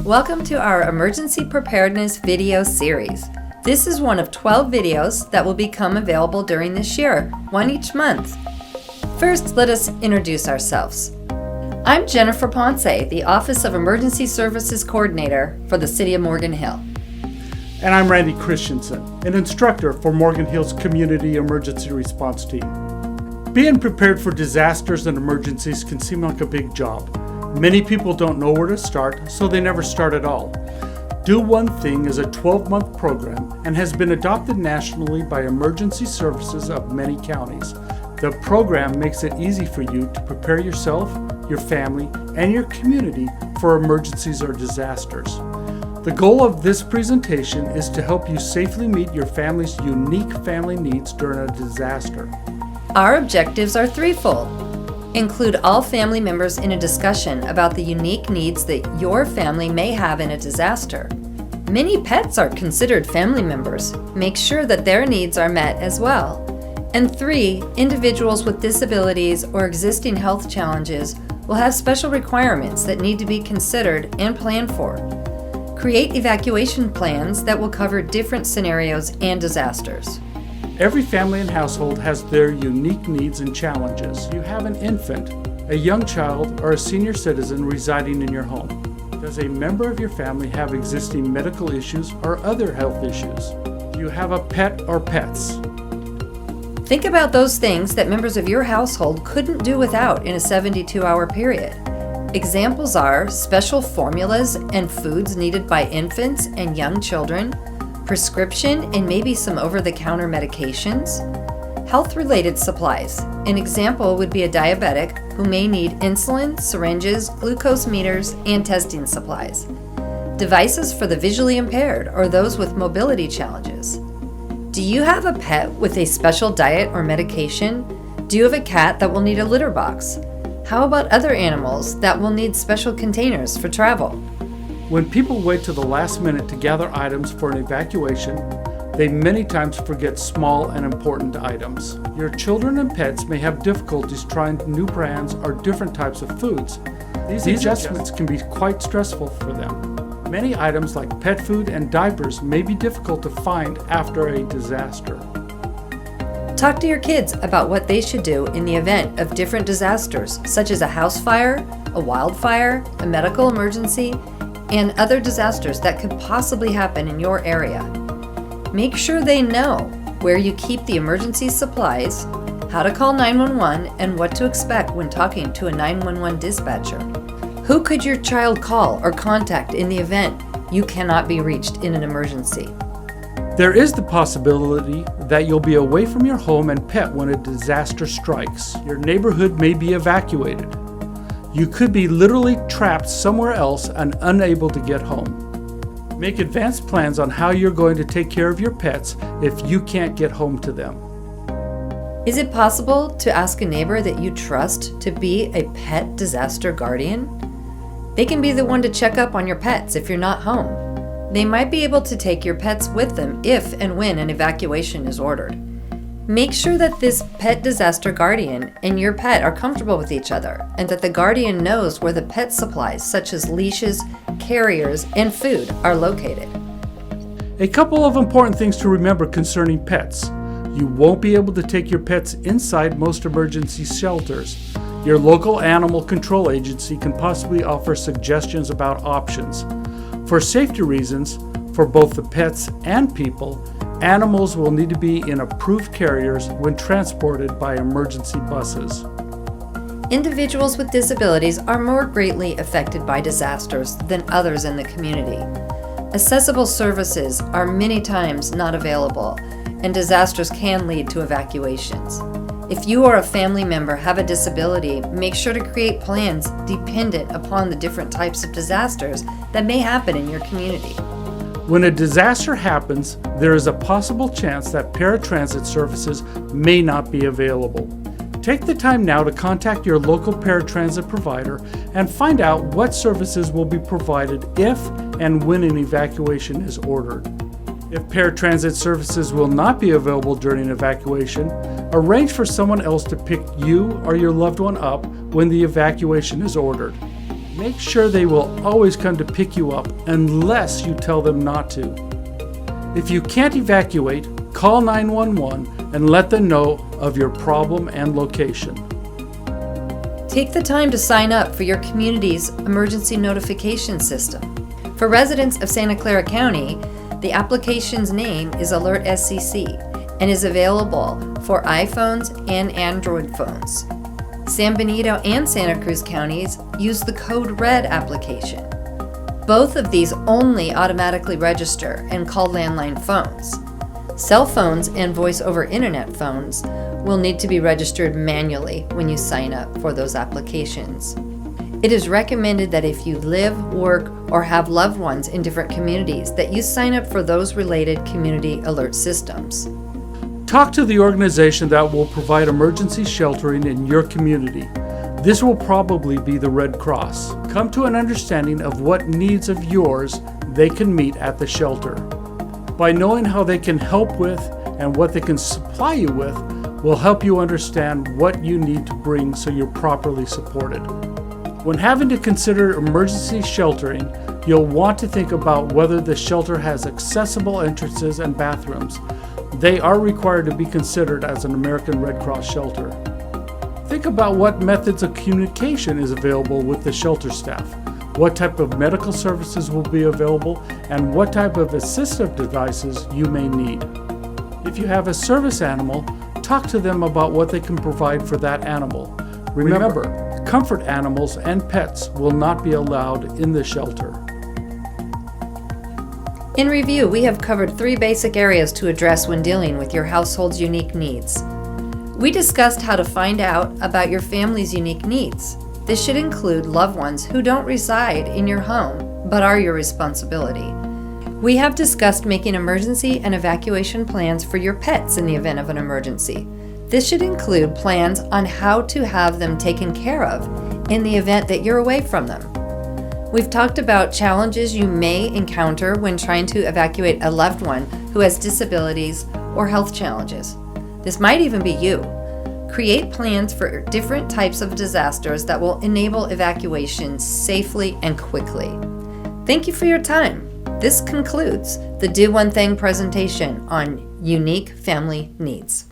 Welcome to our Emergency Preparedness video series. This is one of 12 videos that will become available during this year, one each month. First, let us introduce ourselves. I'm Jennifer Ponce, the Office of Emergency Services Coordinator for the City of Morgan Hill. And I'm Randy Christensen, an instructor for Morgan Hill's Community Emergency Response Team. Being prepared for disasters and emergencies can seem like a big job. Many people don't know where to start, so they never start at all. Do One Thing is a 12-month program and has been adopted nationally by emergency services of many counties. The program makes it easy for you to prepare yourself, your family, and your community for emergencies or disasters. The goal of this presentation is to help you safely meet your family's unique family needs during a disaster. Our objectives are threefold. Include all family members in a discussion about the unique needs that your family may have in a disaster. Many pets are considered family members. Make sure that their needs are met as well. And 3, individuals with disabilities or existing health challenges will have special requirements that need to be considered and planned for. Create evacuation plans that will cover different scenarios and disasters. Every family and household has their unique needs and challenges. You have an infant, a young child, or a senior citizen residing in your home. Does a member of your family have existing medical issues or other health issues? Do you have a pet or pets? Think about those things that members of your household couldn't do without in a 72-hour period. Examples are special formulas and foods needed by infants and young children, prescription and maybe some over-the-counter medications, health-related supplies. An example would be a diabetic who may need insulin, syringes, glucose meters, and testing supplies. Devices for the visually impaired or those with mobility challenges. Do you have a pet with a special diet or medication? Do you have a cat that will need a litter box? How about other animals that will need special containers for travel? When people wait to the last minute to gather items for an evacuation, they many times forget small and important items. Your children and pets may have difficulties trying new brands or different types of foods. These adjustments can be quite stressful for them. Many items like pet food and diapers may be difficult to find after a disaster. Talk to your kids about what they should do in the event of different disasters, such as a house fire, a wildfire, a medical emergency, and other disasters that could possibly happen in your area. Make sure they know where you keep the emergency supplies, how to call 911, and what to expect when talking to a 911 dispatcher. Who could your child call or contact in the event you cannot be reached in an emergency? There is the possibility that you'll be away from your home and pet when a disaster strikes. Your neighborhood may be evacuated. You could be literally trapped somewhere else and unable to get home. Make advanced plans on how you're going to take care of your pets if you can't get home to them. Is it possible to ask a neighbor that you trust to be a pet disaster guardian? They can be the one to check up on your pets if you're not home. They might be able to take your pets with them if and when an evacuation is ordered. Make sure that this pet disaster guardian and your pet are comfortable with each other and that the guardian knows where the pet supplies such as leashes, carriers, and food are located. A couple of important things to remember concerning pets. You won't be able to take your pets inside most emergency shelters. Your local animal control agency can possibly offer suggestions about options. For safety reasons, for both the pets and people, animals will need to be in approved carriers when transported by emergency buses. Individuals with disabilities are more greatly affected by disasters than others in the community. Accessible services are many times not available, and disasters can lead to evacuations. If you or a family member have a disability, make sure to create plans dependent upon the different types of disasters that may happen in your community. When a disaster happens, there is a possible chance that paratransit services may not be available. Take the time now to contact your local paratransit provider and find out what services will be provided if and when an evacuation is ordered. If paratransit services will not be available during an evacuation, arrange for someone else to pick you or your loved one up when the evacuation is ordered. make sure they will always come to pick you up unless you tell them not to. If you can't evacuate, call 911 and let them know of your problem and location. Take the time to sign up for your community's emergency notification system. For residents of Santa Clara County, the application's name is Alert SCC and is available for iPhones and Android phones. San Benito and Santa Cruz counties use the Code Red application. Both of these only automatically register and call landline phones. Cell phones and voice-over internet phones will need to be registered manually when you sign up for those applications. It is recommended that if you live, work, or have loved ones in different communities, that you sign up for those related community alert systems. Talk to the organization that will provide emergency sheltering in your community. This will probably be the Red Cross. Come to an understanding of what needs of yours they can meet at the shelter. By knowing how they can help with and what they can supply you with will help you understand what you need to bring so you're properly supported. When having to consider emergency sheltering, you'll want to think about whether the shelter has accessible entrances and bathrooms. They are required to be considered as an American Red Cross shelter. Think about what methods of communication is available with the shelter staff, what type of medical services will be available, and what type of assistive devices you may need. If you have a service animal, talk to them about what they can provide for that animal. Remember, comfort animals and pets will not be allowed in the shelter. In review, we have covered 3 basic areas to address when dealing with your household's unique needs. We discussed how to find out about your family's unique needs. This should include loved ones who don't reside in your home, but are your responsibility. We have discussed making emergency and evacuation plans for your pets in the event of an emergency. This should include plans on how to have them taken care of in the event that you're away from them. We've talked about challenges you may encounter when trying to evacuate a loved one who has disabilities or health challenges. This might even be you. Create plans for different types of disasters that will enable evacuations safely and quickly. Thank you for your time. This concludes the Do One Thing presentation on unique family needs.